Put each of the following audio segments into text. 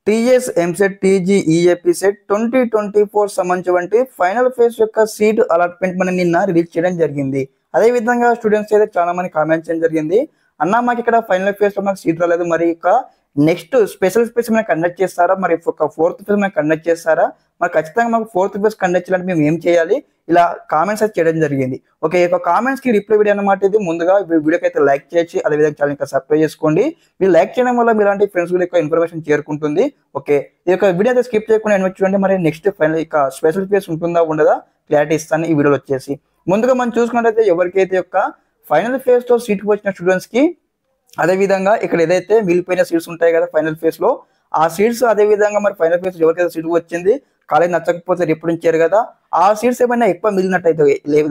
TS EAMCET TG EAP set 2024 సంబంధించి final phase యొక్క seat allotment మనం నిన్న రిలీజ్ చేయడం జరిగింది. అదే విధంగా స్టూడెంట్స్ అయితే చాలా మంది కామెంట్స్ చేయడం జరిగింది. అన్న మాకు ఇక్కడ ఫైనల్ ఫేజ్ లో మాకు సీట్ రాలేదు, మరి ఇక నెక్స్ట్ స్పెషల్ ఫేజ్ మనం కండక్ట్ చేస్తారా, మరి ఒక ఫోర్త్ ఫేజ్ మనం కండక్ట్ చేస్తారా, మరి ఖచ్చితంగా మాకు ఫోర్త్ ఫేజ్ కండక్ట్ చేయాలంటే మేము ఏం చేయాలి, ఇలా కామెంట్స్ అయితే చేయడం జరిగింది. ఓకే, ఈ కామెంట్స్ కి రిప్లై వీడియో అన్నమాట ఇది. ముందుగా వీడియోకి అయితే లైక్ చేయొచ్చు, అదేవిధంగా ఛానల్ ఇంకా సబ్స్క్రైబ్ చేసుకోండి. మీరు లైక్ చేయడం వల్ల మీలాంటి ఫ్రెండ్స్ కూడా ఎక్కువ ఇన్ఫర్మేషన్ చేరుకుంటుంది. ఓకే, ఈ యొక్క వీడియో అయితే స్కిప్ చేయకుండా ఎన్వై చూడండి. మరి నెక్స్ట్ ఫైనల్ ఇక స్పెషల్ ఫేజ్ ఉంటుందా ఉండదా క్లారిటీ ఇస్తాను ఈ వీడియోలో వచ్చేసి. ముందుగా మనం చూసుకున్నట్లయితే ఎవరికైతే యొక్క ఫైనల్ ఫేజ్ లో సీట్ వచ్చిన స్టూడెంట్స్ కి, అదే విధంగా ఇక్కడ ఏదైతే మిగిలిపోయిన సీట్స్ ఉంటాయి కదా ఫైనల్ ఫేజ్ లో, ఆ సీట్స్ అదే విధంగా మరి ఫైనల్ ఫేజ్ ఎవరికైతే సీట్ వచ్చింది, కాలేజ్ నచ్చకపోతే రిపోర్ట్ ఇచ్చారు కదా, ఆ సీట్స్ ఏమైనా ఎక్కువ మిగిలినట్టయితే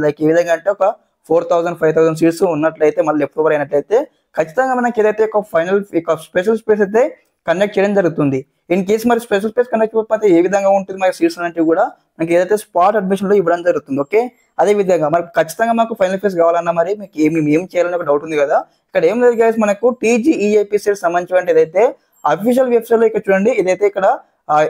లైక్ ఏ విధంగా అంటే ఒక 4000 5000 సీట్స్ ఉన్నట్లయితే మళ్ళీ లెఫ్ట్ ఓవర్ అయినట్లయితే ఖచ్చితంగా మనకి ఏదైతే ఒక ఫైనల్ స్పెషల్ స్పేస్ అయితే కండక్ట్ చేయడం జరుగుతుంది. ఇన్ కేసు మరి స్పెషల్ స్పేస్ కండక్ట్ చేయకపోతే ఏ విధంగా ఉంటుంది మరి సీట్స్ అనేవి కూడా మనకి ఏదైతే స్పాట్ అడ్మిషన్ లో ఇవ్వడం జరుగుతుంది. ఓకే, అదే విధంగా మనకు ఖచ్చితంగా మాకు ఫైనల్ ఫేజ్ కావాలన్నా మరి మీకు ఏం చేయాలని ఒక డౌట్ ఉంది కదా. ఇక్కడ ఏం లేదు గైస్, మనకు టీజీ ఈఏపీ సెట్ సంబంధించి ఏదైతే అఫీషియల్ వెబ్సైట్ లో ఇక్కడ చూడండి, ఇదైతే ఇక్కడ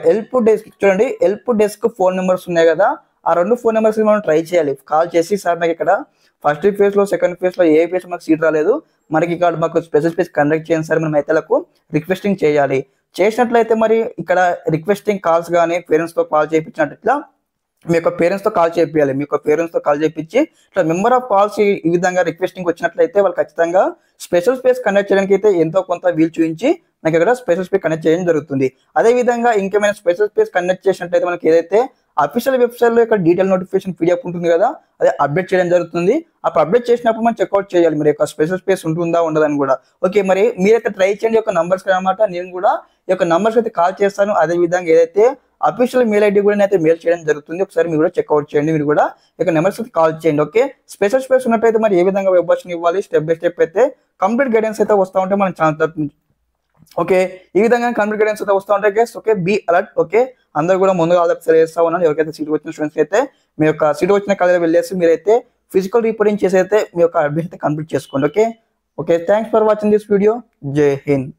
హెల్ప్ డెస్క్ చూడండి, హెల్ప్ డెస్క్ ఫోన్ నెంబర్స్ ఉన్నాయి కదా, ఆ 2 ఫోన్ నెంబర్స్ మనం ట్రై చేయాలి. కాల్ చేసి సార్ నాకు ఇక్కడ ఫస్ట్ ఫేజ్ లో సెకండ్ ఫేజ్ లో ఏ ఫేజ్ మాకు సీట్ రాలేదు, మనకి ఇక్కడ మాకు స్పెషల్ స్పేస్ కండక్ట్ చేయండి సార్, మనం అయితే రిక్వెస్టింగ్ చేయాలి. చేసినట్లయితే మరి ఇక్కడ రిక్వెస్టింగ్ కాల్స్ కానీ పేరెంట్స్ తో కాల్ చేయించినట్టు ఇట్లా మీ యొక్క పేరెంట్స్ తో కాల్ చేయాలి. మీ యొక్క పేరెంట్స్ తో కాల్ చేయించి ఇట్లా మెంబర్ ఆఫ్ కాల్స్ ఈ విధంగా రిక్వెస్టింగ్ వచ్చినట్లయితే వాళ్ళు ఖచ్చితంగా స్పెషల్ స్పేస్ కండక్ట్ చేయడానికి అయితే ఎంతో కొంత వీలు చూపించి మనకి ఇక్కడ స్పెషల్ స్పేస్ కండక్ట్ చేయడం జరుగుతుంది. అదే విధంగా ఇంకేమైనా స్పెషల్ స్పేస్ కండక్ట్ చేసినట్లయితే మనకి ఏదైతే అఫీషియల్ వెబ్సైట్ లో ఇక్కడ డీటెయిల్ నోటిఫికేషన్ పీడిఎఫ్ ఉంటుంది కదా, అదే అప్డేట్ చేయడం జరుగుతుంది. అప్పుడు అప్డేట్ చేసినప్పుడు మనం చెక్అవుట్ చేయాలి మరి యొక్క స్పెషల్ స్పేస్ ఉంటుందా ఉండదని కూడా. ఓకే, మరి మీరైతే ట్రై చేయండి యొక్క నంబర్స్ అనమాట. నేను కూడా ఈ యొక్క నంబర్స్ అయితే కాల్ చేస్తాను. అదే విధంగా ఏదైతే అఫీషియల్ మెయిల్ ఐడి కూడా అయితే మెయిల్ చేయడం జరుగుతుంది. ఒకసారి మీరు కూడా చెక్అవుట్ చేయండి, మీరు కూడా ఇక నెంబర్స్ అయితే కాల్ చేయండి. ఓకే, స్పెషల్ స్పేస్ ఉన్నట్టయితే మరి ఏ విధంగా వెబ్ వర్షన్ ఇవ్వాలి, స్టెప్ బై స్టెప్ అయితే కంప్లీట్ గైడెన్స్ అయితే వస్తూ ఉంటే మన ఛానల్. ఓకే, ఈ విధంగా కంప్లీట్ గైడెన్స్ అయితే వస్తూ ఉంటాయి guys. Okay, be alert. Okay, అందరూ కూడా ముందుగా ఆలోచన చేస్తా ఉన్నాను. ఎవరికైతే సీట్ వచ్చిన స్టూడెంట్స్ అయితే మీ యొక్క సీట్ వచ్చిన కాలేజీలో వెళ్ళేసి మీరైతే ఫిజికల్ రిపోర్టింగ్ చేసి అయితే మీ యొక్క అడ్మిషన్ అయితే కంప్లీట్ చేసుకోండి. Okay, thanks for watching this video. జై హింద్.